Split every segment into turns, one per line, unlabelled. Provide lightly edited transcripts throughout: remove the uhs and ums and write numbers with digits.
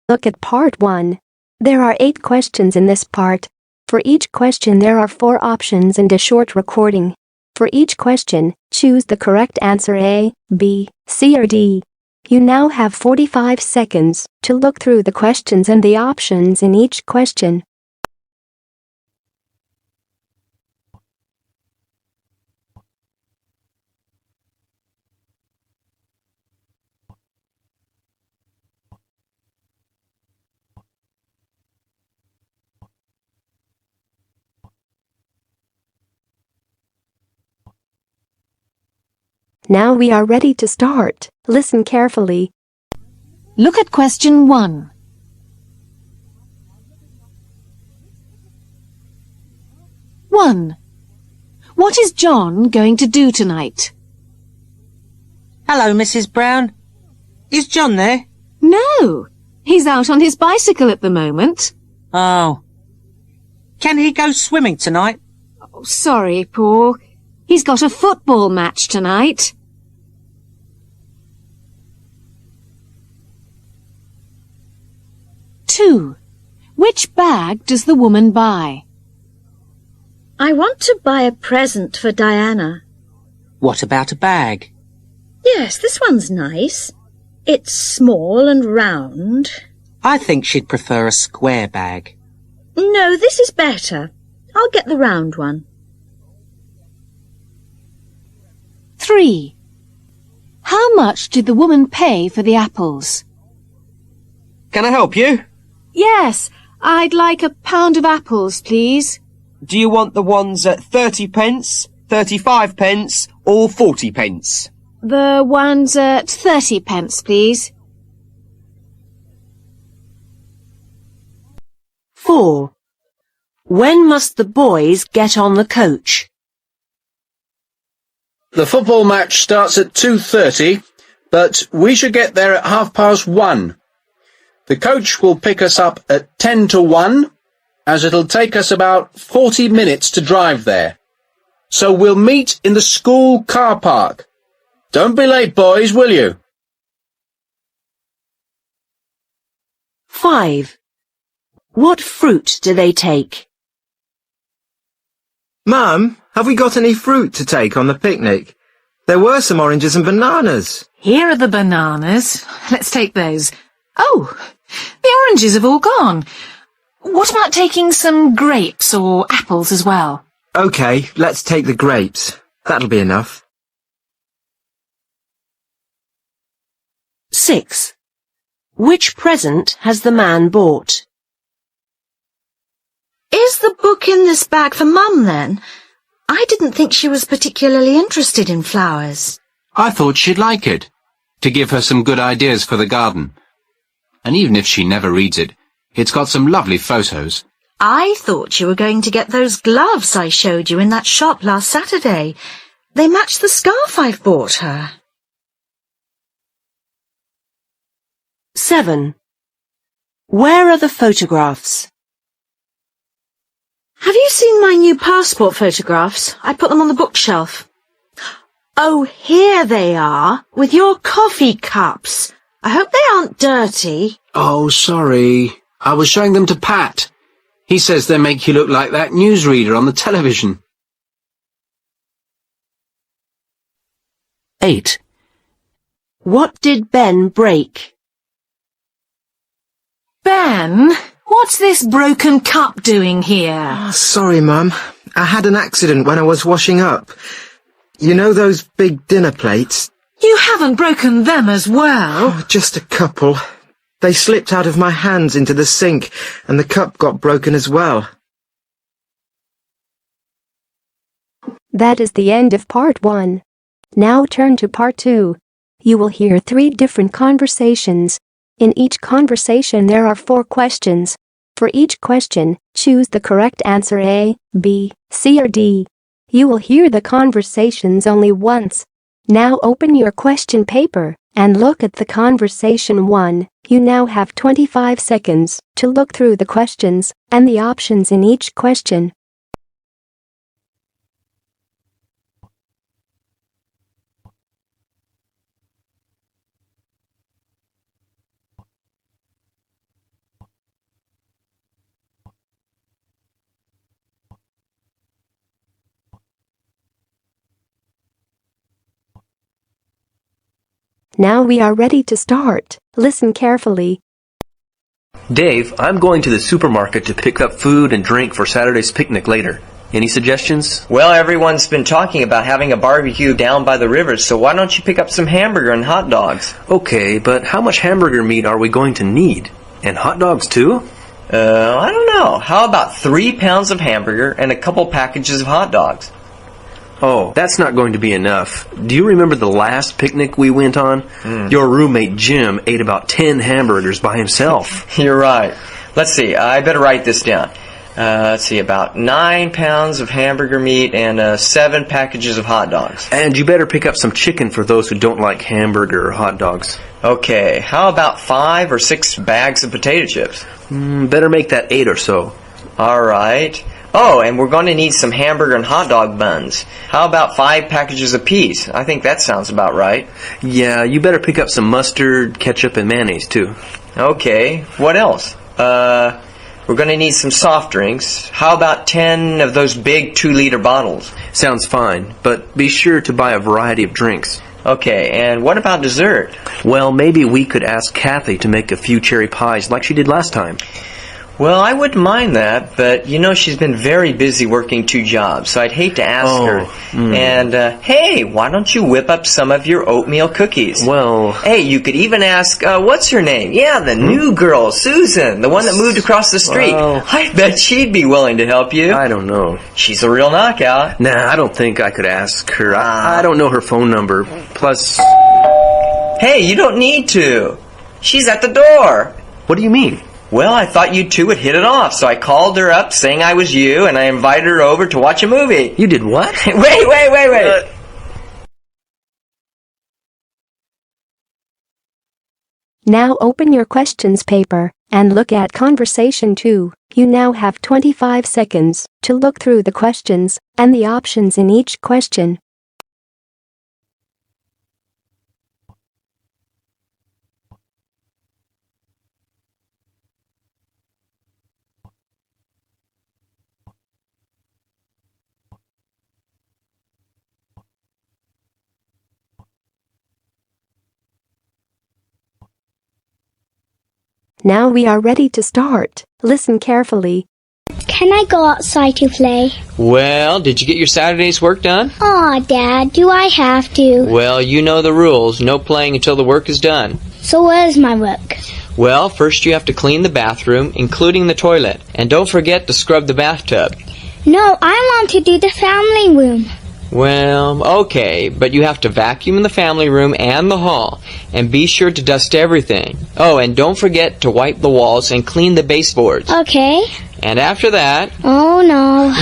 Look at part 1. There are 8 questions in this part. For each question there are 4 options and a short recording. For each question, choose the correct answer A, B, C or D. You now have 45 seconds to look through the questions and the options in each question. Now we are ready to start. Listen carefully.
Look at question 1. 1. What is John going to do tonight?
Hello, Mrs. Brown. Is John there?
No, he's out on his bicycle at the moment.
Oh. Can he go swimming tonight?
Oh, sorry, Paul. He's got a football match tonight. 2. Which bag does the woman buy?
I want to buy a present for Diana.
What about a bag?
Yes, this one's nice. It's small and round.
I think she'd prefer a square bag.
No, this is better. I'll get the round one.
3. How much did the woman pay for the apples?
Can I help you?
Yes, I'd like a pound of apples, please.
Do you want the ones at 30 pence, 35 pence or 40 pence?
The ones at 30 pence, please.
4. When must the boys get on the coach?
The football match starts at 2:30, but we should get there at 1:30. The coach will pick us up at 10 to 1, as it'll take us about 40 minutes to drive there. So we'll meet in the school car park. Don't be late, boys, will you?
5. What fruit do they take?
Mum, have we got any fruit to take on the picnic? There were some oranges and bananas.
Here are the bananas. Let's take those. Oh, the oranges have all gone. What about taking some grapes or apples as well?
OK, let's take the grapes. That'll be enough.
6. Which present has the man bought?
Is the book in this bag for Mum, then? I didn't think she was particularly interested in flowers.
I thought she'd like it, to give her some good ideas for the garden. And even if she never reads it, it's got some lovely photos.
I thought you were going to get those gloves I showed you in that shop last Saturday. They match the scarf I've bought her.
7. Where are the photographs?
Have you seen my new passport photographs? I put them on the bookshelf. Oh, here they are, with your coffee cups. I hope they aren't dirty.
Oh, sorry. I was showing them to Pat. He says they make you look like that newsreader on the television.
8. What did Ben break?
Ben, what's this broken cup doing here?
Oh, sorry, Mum. I had an accident when I was washing up. You know those big dinner plates?
You haven't broken them as well.
Oh, just a couple. They slipped out of my hands into the sink, and the cup got broken as well.
That is the end of part 1. Now turn to part 2. You will hear 3 different conversations. In each conversation there are 4 questions. For each question, choose the correct answer A, B, C or D. You will hear the conversations only once. Now open your question paper and look at the conversation 1. You now have 25 seconds to look through the questions and the options in each question. Now we are ready to start. Listen carefully.
Dave, I'm going to the supermarket to pick up food and drink for Saturday's picnic later. Any suggestions?
Well, everyone's been talking about having a barbecue down by the river, so why don't you pick up some hamburger and hot dogs?
Okay, but how much hamburger meat are we going to need? And hot dogs too?
I don't know. How about 3 pounds of hamburger and a couple packages of hot dogs?
Oh, that's not going to be enough. Do you remember the last picnic we went on? Your roommate Jim ate about 10 hamburgers by himself.
You're right. Let's see. I better write this down. Let's see. About 9 pounds of hamburger meat and 7 packages of hot dogs.
And you better pick up some chicken for those who don't like hamburger or hot dogs.
Okay. How about 5 or 6 bags of potato chips?
Better make that 8 or so.
All right. Oh, and we're going to need some hamburger and hot dog buns. How about 5 packages apiece? I think that sounds about right.
Yeah, you better pick up some mustard, ketchup, and mayonnaise, too.
Okay. What else? We're going to need some soft drinks. How about 10 of those big 2-liter bottles?
Sounds fine, but be sure to buy a variety of drinks.
Okay, and what about dessert?
Well, maybe we could ask Kathy to make a few cherry pies like she did last time.
Well, I wouldn't mind that, but you know she's been very busy working 2 jobs, so I'd hate to ask her. And, hey, why don't you whip up some of your oatmeal cookies?
Well...
Hey, you could even ask, what's her name? Yeah, the new girl, Susan, the one that moved across the street.
Well,
I bet she'd be willing to help you.
I don't know.
She's a real knockout.
Nah, I don't think I could ask her. I don't know her phone number. Plus...
Hey, you don't need to. She's at the door.
What do you mean?
Well, I thought you two would hit it off, so I called her up saying I was you, and I invited her over to watch a movie.
You did what?
Wait.
Now open your questions paper and look at conversation 2. You now have 25 seconds to look through the questions and the options in each question. Now we are ready to start. Listen carefully.
Can I go outside to play?
Well, did you get your Saturday's work done?
Aw, Dad, do I have to?
Well, you know the rules. No playing until the work is done.
So what is my work?
Well, first you have to clean the bathroom, including the toilet. And don't forget to scrub the bathtub.
No, I want to do the family room.
Well, okay, but you have to vacuum the family room and the hall, and be sure to dust everything. Oh, and don't forget to wipe the walls and clean the baseboards.
Okay.
And after that...
Oh, no.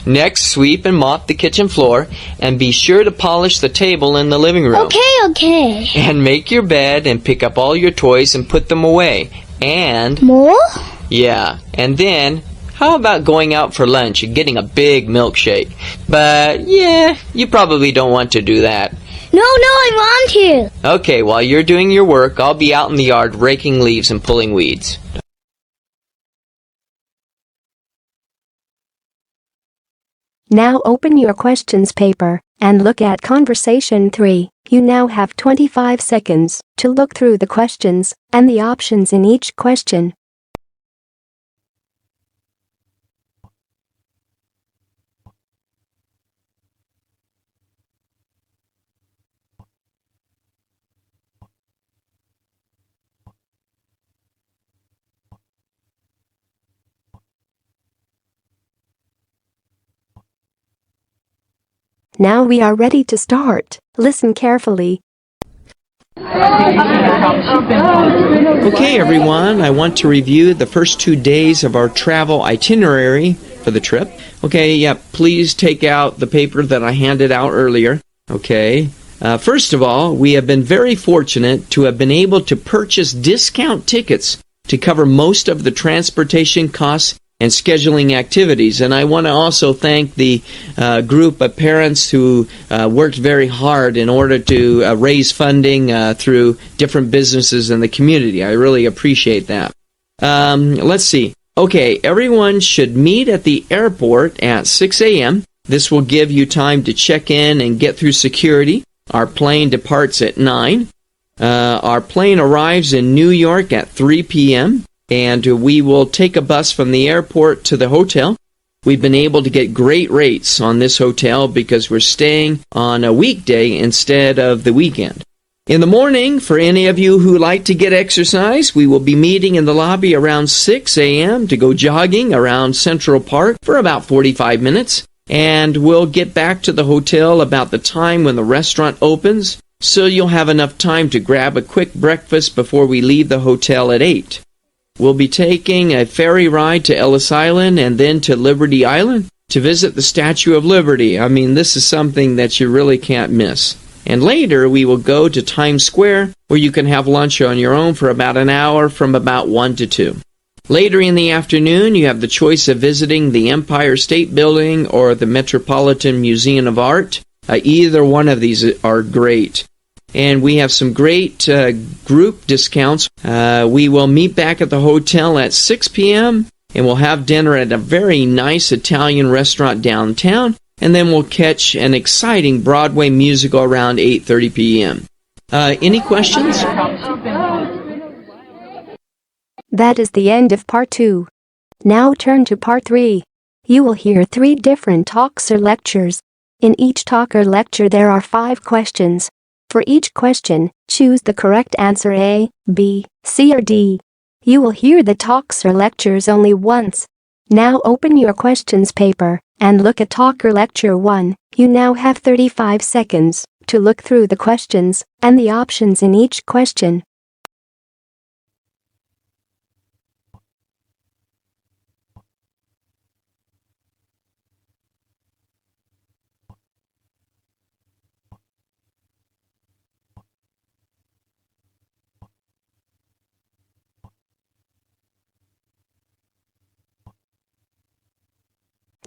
Next, sweep and mop the kitchen floor, and be sure to polish the table in the living room.
Okay.
And make your bed and pick up all your toys and put them away. And...
More?
Yeah, and then... How about going out for lunch and getting a big milkshake? But, yeah, you probably don't want to do that.
No, I want to.
Okay, while you're doing your work, I'll be out in the yard raking leaves and pulling weeds.
Now open your questions paper and look at conversation 3. You now have 25 seconds to look through the questions and the options in each question. Now we are ready to start. Listen carefully.
Okay, everyone, I want to review the first 2 days of our travel itinerary for the trip. Okay, please take out the paper that I handed out earlier. Okay. First of all, we have been very fortunate to have been able to purchase discount tickets to cover most of the transportation costs and scheduling activities. And I want to also thank the group of parents who worked very hard in order to raise funding through different businesses in the community. I really appreciate that. Let's see. Okay, everyone should meet at the airport at 6 a.m. This will give you time to check in and get through security. Our plane departs at 9. Our plane arrives in New York at 3 p.m., and we will take a bus from the airport to the hotel. We've been able to get great rates on this hotel because we're staying on a weekday instead of the weekend. In the morning, for any of you who like to get exercise, we will be meeting in the lobby around 6 a.m. to go jogging around Central Park for about 45 minutes. And we'll get back to the hotel about the time when the restaurant opens, so you'll have enough time to grab a quick breakfast before we leave the hotel at 8. We'll be taking a ferry ride to Ellis Island and then to Liberty Island to visit the Statue of Liberty. I mean, this is something that you really can't miss. And later, we will go to Times Square, where you can have lunch on your own for about an hour from about 1 to 2. Later in the afternoon, you have the choice of visiting the Empire State Building or the Metropolitan Museum of Art. Either one of these are great. And we have some great group discounts. We will meet back at the hotel at 6 p.m., and we'll have dinner at a very nice Italian restaurant downtown, and then we'll catch an exciting Broadway musical around 8:30 p.m. Any questions?
That is the end of part 2. Now turn to part 3. You will hear 3 different talks or lectures. In each talk or lecture there are 5 questions. For each question, choose the correct answer A, B, C or D. You will hear the talks or lectures only once. Now open your questions paper and look at talk or lecture 1. You now have 35 seconds to look through the questions and the options in each question.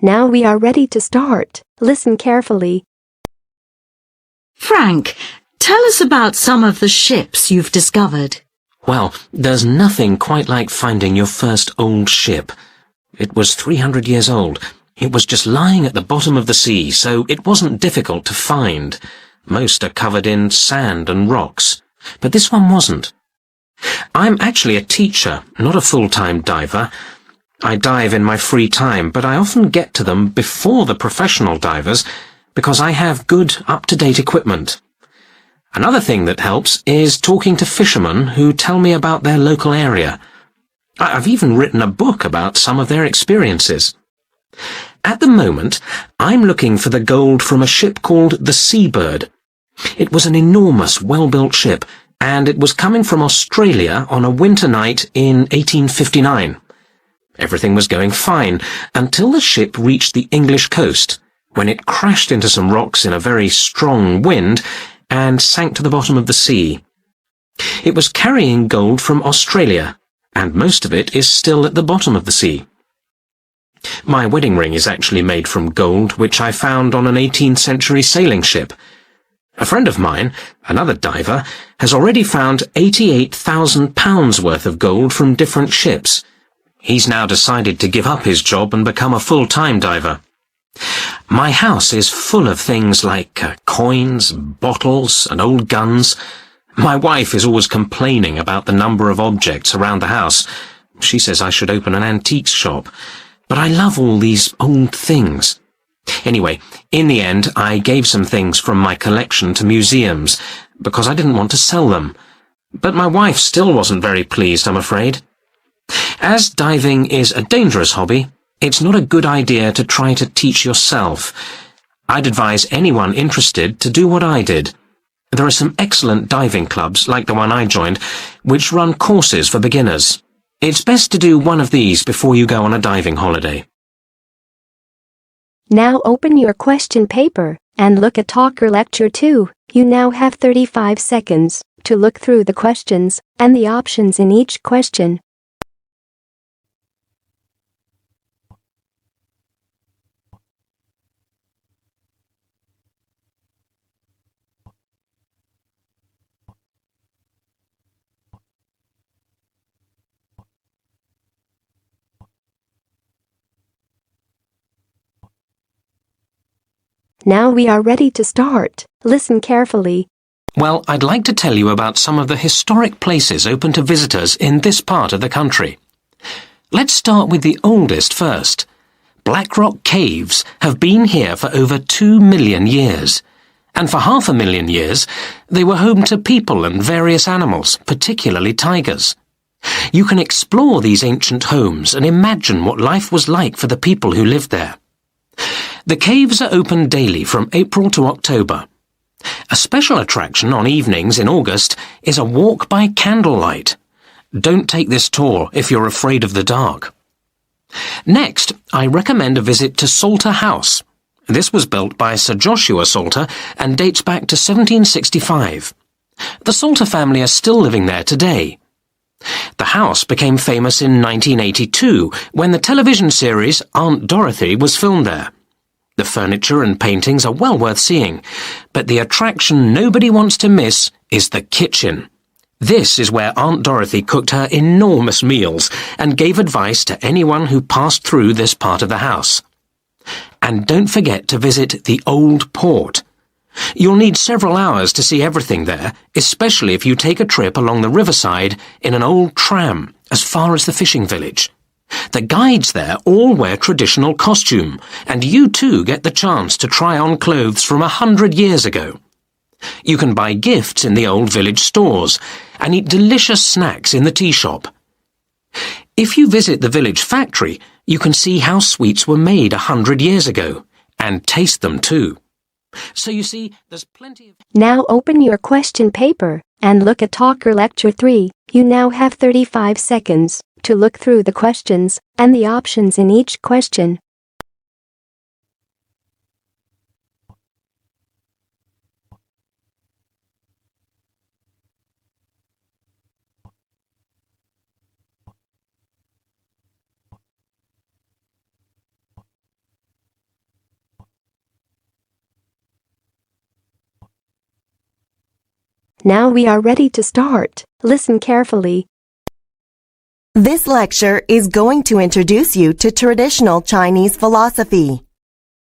Now we are ready to start. Listen carefully.
Frank, tell us about some of the ships you've discovered.
Well, there's nothing quite like finding your first old ship. It was 300 years old. It was just lying at the bottom of the sea, so it wasn't difficult to find. Most are covered in sand and rocks, but this one wasn't. I'm actually a teacher, not a full-time diver. I dive in my free time, but I often get to them before the professional divers because I have good, up-to-date equipment. Another thing that helps is talking to fishermen who tell me about their local area. I've even written a book about some of their experiences. At the moment, I'm looking for the gold from a ship called the Seabird. It was an enormous, well-built ship, and it was coming from Australia on a winter night in 1859. Everything was going fine until the ship reached the English coast, when it crashed into some rocks in a very strong wind and sank to the bottom of the sea. It was carrying gold from Australia, and most of it is still at the bottom of the sea. My wedding ring is actually made from gold, which I found on an 18th century sailing ship. A friend of mine, another diver, has already found £88,000 worth of gold from different ships. He's now decided to give up his job and become a full-time diver. My house is full of things like coins, bottles, and old guns. My wife is always complaining about the number of objects around the house. She says I should open an antiques shop. But I love all these old things. Anyway, in the end, I gave some things from my collection to museums, because I didn't want to sell them. But my wife still wasn't very pleased, I'm afraid. As diving is a dangerous hobby, it's not a good idea to try to teach yourself. I'd advise anyone interested to do what I did. There are some excellent diving clubs, like the one I joined, which run courses for beginners. It's best to do one of these before you go on a diving holiday.
Now open your question paper and look at talk or lecture 2. You now have 35 seconds to look through the questions and the options in each question. Now we are ready to start. Listen carefully.
Well, I'd like to tell you about some of the historic places open to visitors in this part of the country. Let's start with the oldest first. Black Rock Caves have been here for over 2 million years. And for 500,000 years, they were home to people and various animals, particularly tigers. You can explore these ancient homes and imagine what life was like for the people who lived there. The caves are open daily from April to October. A special attraction on evenings in August is a walk by candlelight. Don't take this tour if you're afraid of the dark. Next, I recommend a visit to Salter House. This was built by Sir Joshua Salter and dates back to 1765. The Salter family are still living there today. The house became famous in 1982 when the television series Aunt Dorothy was filmed there. The furniture and paintings are well worth seeing, but the attraction nobody wants to miss is the kitchen. This is where Aunt Dorothy cooked her enormous meals and gave advice to anyone who passed through this part of the house. And don't forget to visit the Old Port. You'll need several hours to see everything there, especially if you take a trip along the riverside in an old tram as far as the fishing village. The guides there all wear traditional costume, and you too get the chance to try on clothes from 100 years ago. You can buy gifts in the old village stores and eat delicious snacks in the tea shop. If you visit the village factory, you can see how sweets were made 100 years ago, and taste them too. So you see, there's plenty of...
Now open your question paper and look at Talker Lecture 3. You now have 35 seconds to look through the questions and the options in each question. Now we are ready to start. Listen carefully.
This lecture is going to introduce you to traditional Chinese philosophy.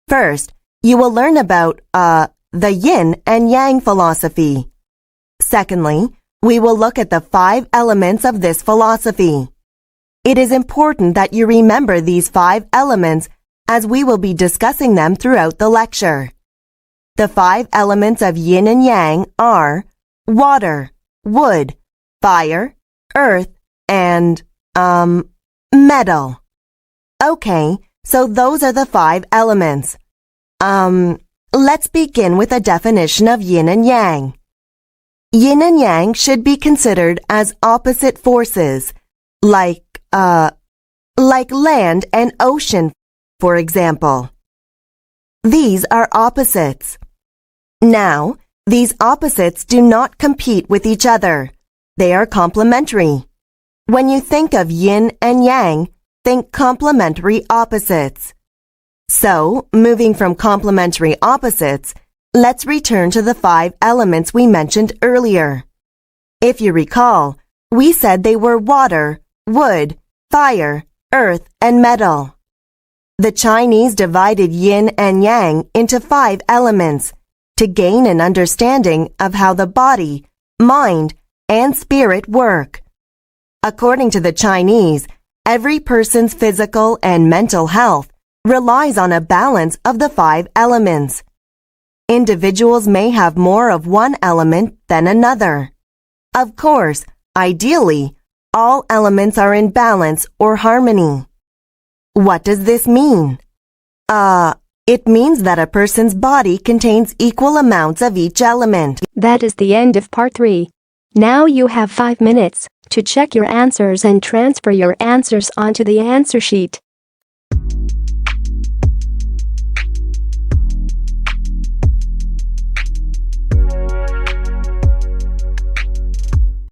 First, you will learn about, the yin and yang philosophy. Secondly, we will look at the 5 elements of this philosophy. It is important that you remember these 5 elements as we will be discussing them throughout the lecture. The 5 elements of yin and yang are water, wood, fire, earth, and, metal. Okay, so those are the 5 elements. Let's begin with a definition of yin and yang. Yin and yang should be considered as opposite forces, like land and ocean, for example. These are opposites. Now, these opposites do not compete with each other. They are complementary. When you think of yin and yang, think complementary opposites. So, moving from complementary opposites, let's return to the 5 elements we mentioned earlier. If you recall, we said they were water, wood, fire, earth, and metal. The Chinese divided yin and yang into 5 elements to gain an understanding of how the body, mind, and spirit work. According to the Chinese, every person's physical and mental health relies on a balance of the 5 elements. Individuals may have more of one element than another. Of course, ideally, all elements are in balance or harmony. What does this mean? It means that a person's body contains equal amounts of each element.
That is the end of part 3. Now you have 5 minutes to check your answers and transfer your answers onto the answer sheet.